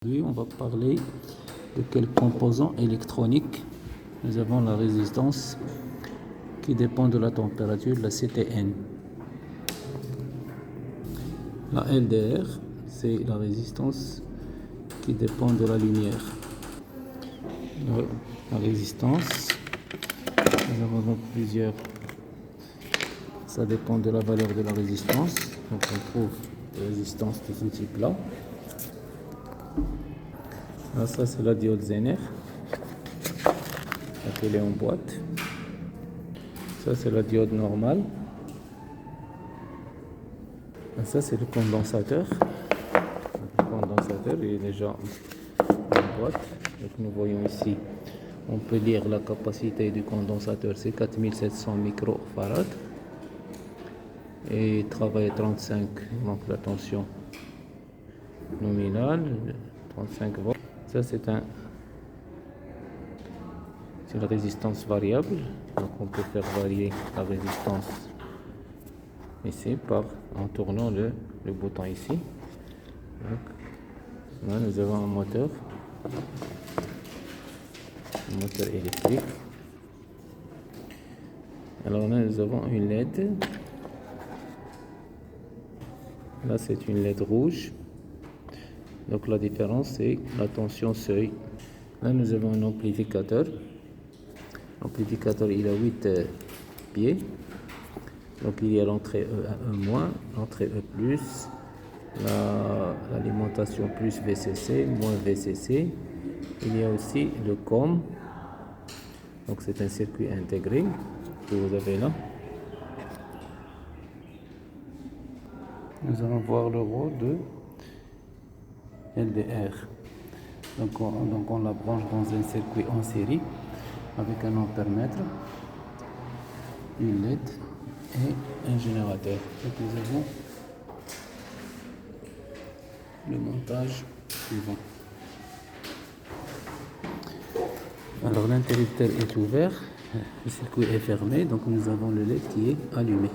Aujourd'hui, on va parler de quel composant électronique. Nous avons la résistance qui dépend de la température, la CTN. La LDR, c'est la résistance qui dépend de la lumière. La résistance, nous avons donc plusieurs. Ça dépend de la valeur de la résistance. Donc on trouve des résistances de ce type-là. Là, ça c'est la diode Zener, elle est en boîte. Ça c'est la diode normale. Et ça c'est le condensateur. Le condensateur il est déjà en boîte. Donc nous voyons ici, on peut lire la capacité du condensateur, c'est 4700 microfarads. Et il travaille 35, donc la tension nominale, 35 volts. Ça c'est une résistance variable, donc on peut faire varier la résistance ici en tournant le bouton ici. Donc, là nous avons un moteur électrique. Alors là nous avons une LED. Là c'est une LED rouge. Donc la différence c'est la tension seuil. Là nous avons un amplificateur. L'amplificateur il a 8 pieds. Donc il y a l'entrée E1-, l'entrée E+, l'alimentation plus VCC, moins VCC. Il y a aussi le COM. Donc c'est un circuit intégré que vous avez là. Nous allons voir le rôle de LDR. Donc on la branche dans un circuit en série avec un ampèremètre, une LED et un générateur. Donc nous avons le montage suivant. Alors l'interrupteur est ouvert, le circuit est fermé, donc nous avons le LED qui est allumé.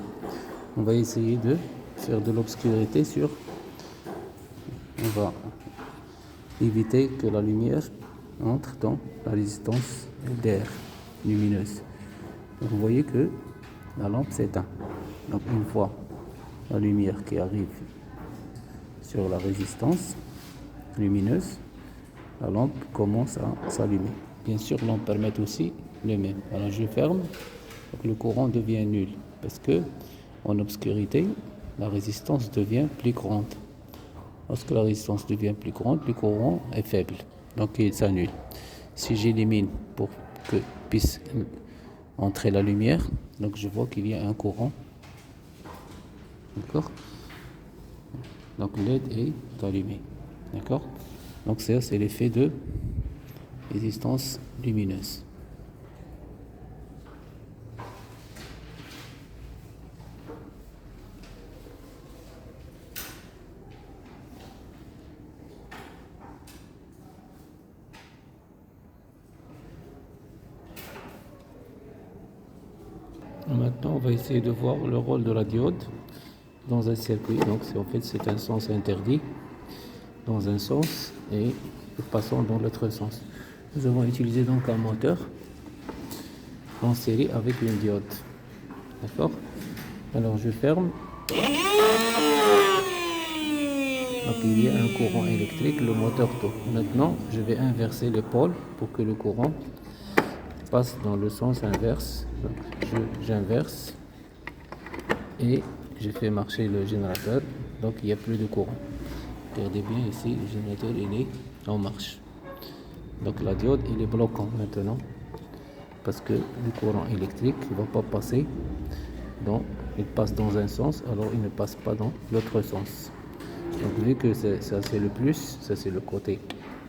On va essayer de faire de l'obscurité on va éviter que la lumière entre dans la résistance LDR lumineuse. Donc vous voyez que la lampe s'éteint. Donc une fois la lumière qui arrive sur la résistance lumineuse, la lampe commence à s'allumer. Bien sûr, l'ampèremètre aussi le même. Alors je ferme, donc le courant devient nul parce que en obscurité, la résistance devient plus grande. Lorsque la résistance devient plus grande, le courant est faible, donc il s'annule. Si j'élimine pour que puisse entrer la lumière, donc je vois qu'il y a un courant. D'accord? Donc LED est allumé. D'accord? Donc ça c'est l'effet de résistance lumineuse. Maintenant, on va essayer de voir le rôle de la diode dans un circuit. Donc, c'est un sens interdit dans un sens et passant dans l'autre sens. Nous avons utilisé donc un moteur en série avec une diode. D'accord? Alors, je ferme. Donc, il y a un courant électrique, le moteur tourne. Maintenant, je vais inverser les pôles pour que le courant passe dans le sens inverse. Donc j'inverse et je fais marcher le générateur, donc il n'y a plus de courant. Regardez bien ici, le générateur il est en marche. Donc la diode il est bloquant maintenant parce que le courant électrique ne va pas passer, il passe dans un sens, alors il ne passe pas dans l'autre sens. Donc vu que ça c'est le plus, ça c'est le côté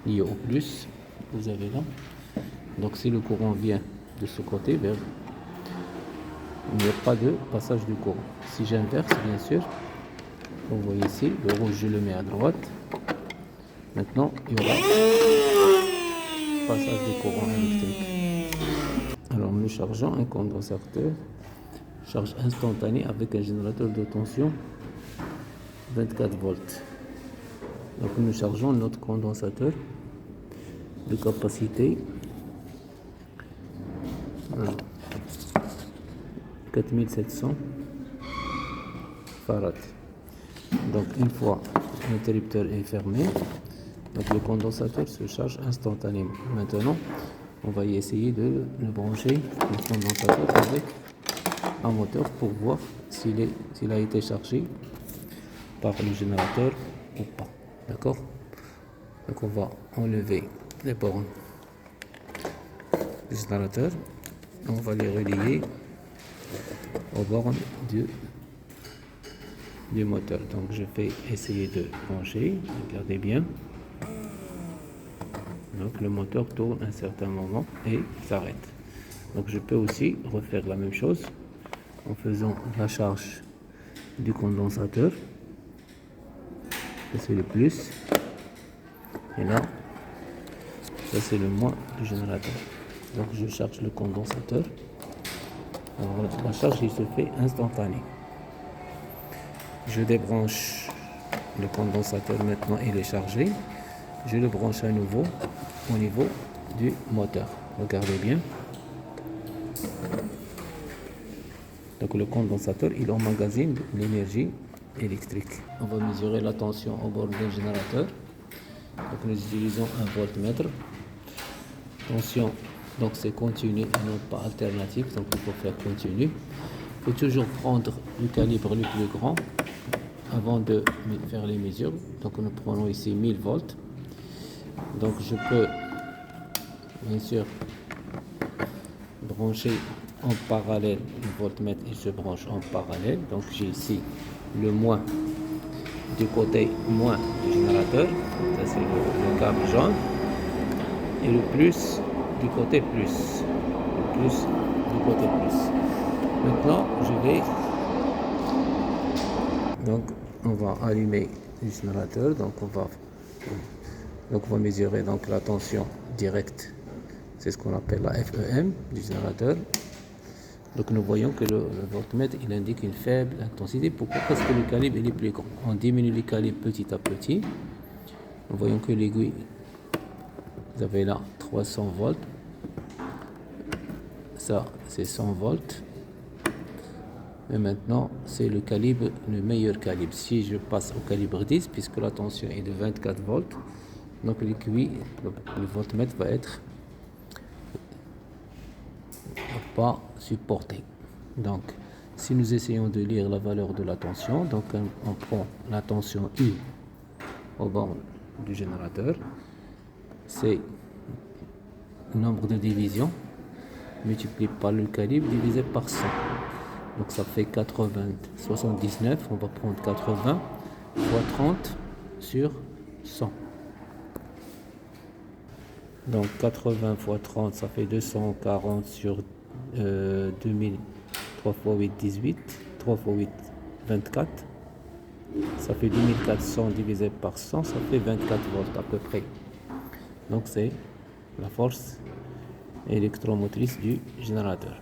lié au plus, vous avez là. Donc si le courant vient de ce côté, il n'y a pas de passage du courant. Si j'inverse, bien sûr, vous voyez ici, le rouge je le mets à droite. Maintenant, il y aura passage du courant électrique. Alors nous chargeons un condensateur, charge instantanée avec un générateur de tension 24 volts. Donc nous chargeons notre condensateur de capacité 4700 farad. Donc une fois l'interrupteur est fermé, donc le condensateur se charge instantanément. Maintenant, on va y essayer de le brancher le condensateur avec un moteur pour voir s'il a été chargé par le générateur ou pas. D'accord? Donc on va enlever les bornes du générateur. On va les relier aux bornes du moteur. Donc je vais essayer de brancher. Regardez bien. Donc le moteur tourne un certain moment et s'arrête. Donc je peux aussi refaire la même chose en faisant la charge du condensateur. Ça c'est le plus. Et là, ça c'est le moins du générateur. Donc je charge le condensateur. Alors la charge il se fait instantanée. Je débranche le condensateur maintenant, il est chargé. Je le branche à nouveau au niveau du moteur. Regardez bien. Donc le condensateur, il emmagasine l'énergie électrique. On va mesurer la tension au bord du générateur. Donc nous utilisons un voltmètre. Tension, donc c'est continu et non pas alternatif. Donc il faut faire continu. Il faut toujours prendre le calibre le plus grand avant de faire les mesures. Donc nous prenons ici 1000 volts. Donc je peux bien sûr brancher en parallèle, le voltmètre il se branche en parallèle. Donc j'ai ici le moins du côté moins du générateur, ça c'est le câble jaune, et le plus du côté plus, le plus du côté plus. Maintenant je vais, donc on va allumer le générateur, donc on va mesurer donc la tension directe, c'est ce qu'on appelle la FEM du générateur. Donc nous voyons que le voltmètre il indique une faible intensité. Pourquoi? Parce que le calibre il est plus grand. On diminue le calibre petit à petit. Nous voyons que l'aiguille, vous avez là 300 volts. Ça c'est 100 volts. Et maintenant c'est le calibre, le meilleur calibre. Si je passe au calibre 10, puisque la tension est de 24 volts, donc l'aiguille, le voltmètre va être pas supporté. Donc si nous essayons de lire la valeur de la tension, donc on prend la tension U au bord du générateur, c'est le nombre de divisions multiplié par le calibre divisé par 100. Donc ça fait 79. On va prendre 80 fois 30 sur 100. Donc 80 fois 30, ça fait 240 sur 2000. 3 fois 8, 18. 3 fois 8, 24. Ça fait 2400 divisé par 100, ça fait 24 volts à peu près. Donc c'est la force électromotrice du générateur.